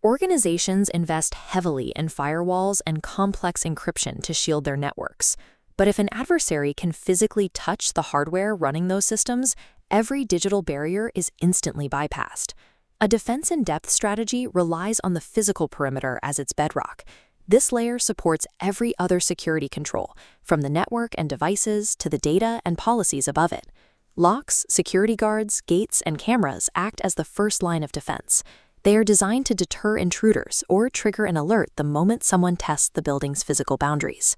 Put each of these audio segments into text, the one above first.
Organizations invest heavily in firewalls and complex encryption to shield their networks. But if an adversary can physically touch the hardware running those systems, every digital barrier is instantly bypassed. A defense-in-depth strategy relies on the physical perimeter as its bedrock. This layer supports every other security control, from the network and devices to the data and policies above it. Locks, security guards, gates, and cameras act as the first line of defense. They are designed to deter intruders or trigger an alert the moment someone tests the building's physical boundaries.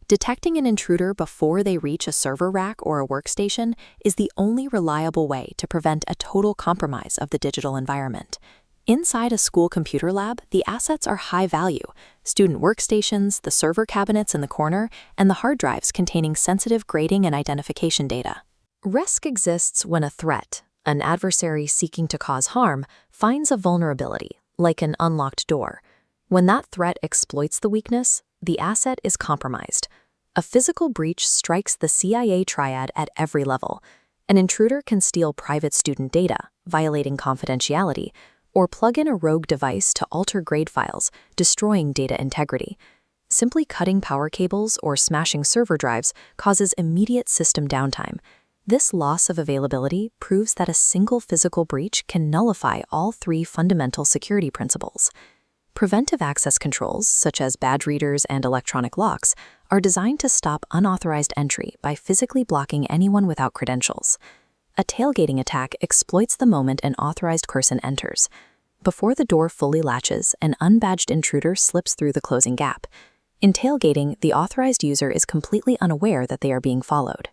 Detecting an intruder before they reach a server rack or a workstation is the only reliable way to prevent a total compromise of the digital environment. Inside a school computer lab, the assets are high value: student workstations, the server cabinets in the corner, and the hard drives containing sensitive grading and identification data. Risk exists when a threat, an adversary seeking to cause harm, finds a vulnerability, like an unlocked door. When that threat exploits the weakness, the asset is compromised. A physical breach strikes the CIA triad at every level. An intruder can steal private student data, violating confidentiality, or plug in a rogue device to alter grade files, destroying data integrity. Simply cutting power cables or smashing server drives causes immediate system downtime. This loss of availability proves that a single physical breach can nullify all three fundamental security principles. Preventive access controls, such as badge readers and electronic locks, are designed to stop unauthorized entry by physically blocking anyone without credentials. A tailgating attack exploits the moment an authorized person enters. Before the door fully latches, an unbadged intruder slips through the closing gap. In tailgating, the authorized user is completely unaware that they are being followed.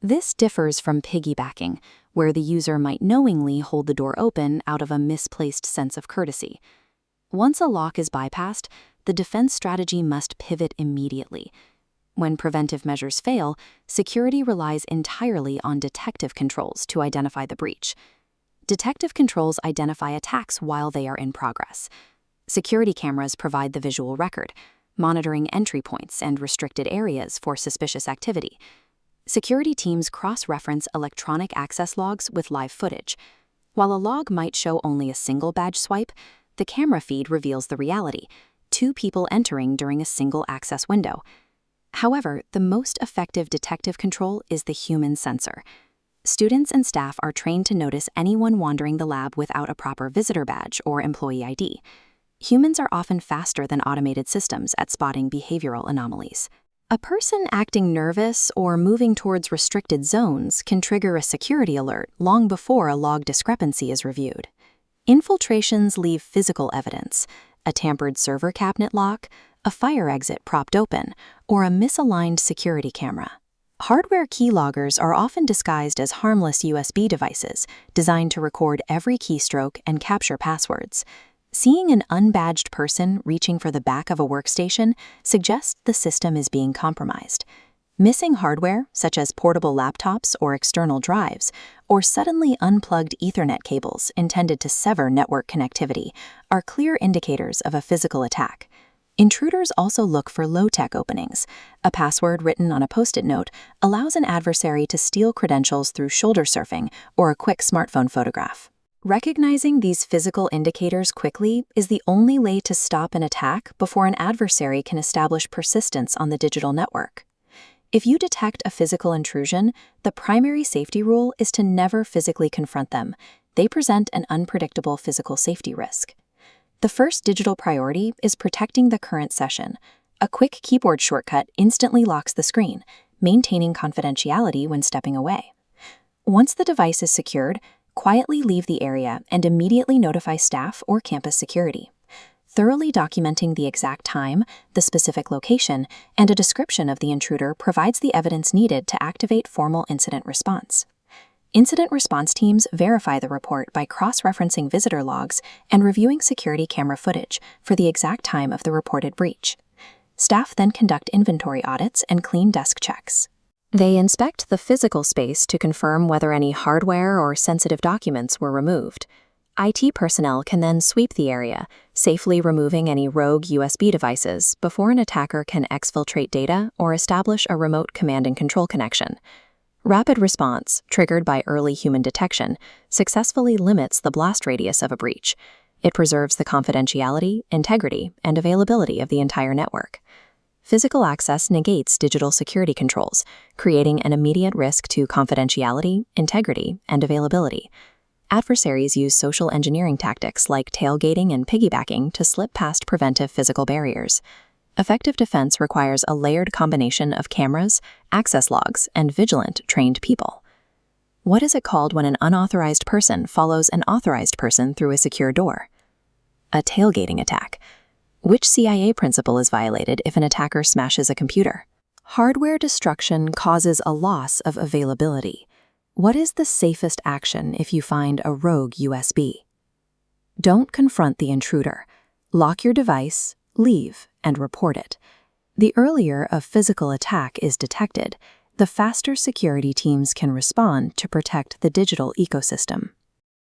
This differs from piggybacking, where the user might knowingly hold the door open out of a misplaced sense of courtesy. Once a lock is bypassed, the defense strategy must pivot immediately. When preventive measures fail, security relies entirely on detective controls to identify the breach. Detective controls identify attacks while they are in progress. Security cameras provide the visual record, monitoring entry points and restricted areas for suspicious activity. Security teams cross-reference electronic access logs with live footage. While a log might show only a single badge swipe, the camera feed reveals the reality: 2 people entering during a single access window. However, the most effective detective control is the human sensor. Students and staff are trained to notice anyone wandering the lab without a proper visitor badge or employee ID. Humans are often faster than automated systems at spotting behavioral anomalies. A person acting nervous or moving towards restricted zones can trigger a security alert long before a log discrepancy is reviewed. Infiltrations leave physical evidence: a tampered server cabinet lock, a fire exit propped open, or a misaligned security camera. Hardware keyloggers are often disguised as harmless USB devices designed to record every keystroke and capture passwords. Seeing an unbadged person reaching for the back of a workstation suggests the system is being compromised. Missing hardware, such as portable laptops or external drives, or suddenly unplugged Ethernet cables intended to sever network connectivity, are clear indicators of a physical attack. Intruders also look for low-tech openings. A password written on a Post-it note allows an adversary to steal credentials through shoulder surfing or a quick smartphone photograph. Recognizing these physical indicators quickly is the only way to stop an attack before an adversary can establish persistence on the digital network. If you detect a physical intrusion, the primary safety rule is to never physically confront them. They present an unpredictable physical safety risk. The first digital priority is protecting the current session. A quick keyboard shortcut instantly locks the screen, maintaining confidentiality when stepping away. Once the device is secured, quietly leave the area and immediately notify staff or campus security. Thoroughly documenting the exact time, the specific location, and a description of the intruder provides the evidence needed to activate formal incident response. Incident response teams verify the report by cross-referencing visitor logs and reviewing security camera footage for the exact time of the reported breach. Staff then conduct inventory audits and clean desk checks. They inspect the physical space to confirm whether any hardware or sensitive documents were removed. IT personnel can then sweep the area, safely removing any rogue USB devices before an attacker can exfiltrate data or establish a remote command and control connection. Rapid response, triggered by early human detection, successfully limits the blast radius of a breach. It preserves the confidentiality, integrity, and availability of the entire network. Physical access negates digital security controls, creating an immediate risk to confidentiality, integrity, and availability. Adversaries use social engineering tactics like tailgating and piggybacking to slip past preventive physical barriers. Effective defense requires a layered combination of cameras, access logs, and vigilant, trained people. What is it called when an unauthorized person follows an authorized person through a secure door? A tailgating attack. Which CIA principle is violated if an attacker smashes a computer? Hardware destruction causes a loss of availability. What is the safest action if you find a rogue USB? Don't confront the intruder. Lock your device, leave, and report it. The earlier a physical attack is detected, the faster security teams can respond to protect the digital ecosystem.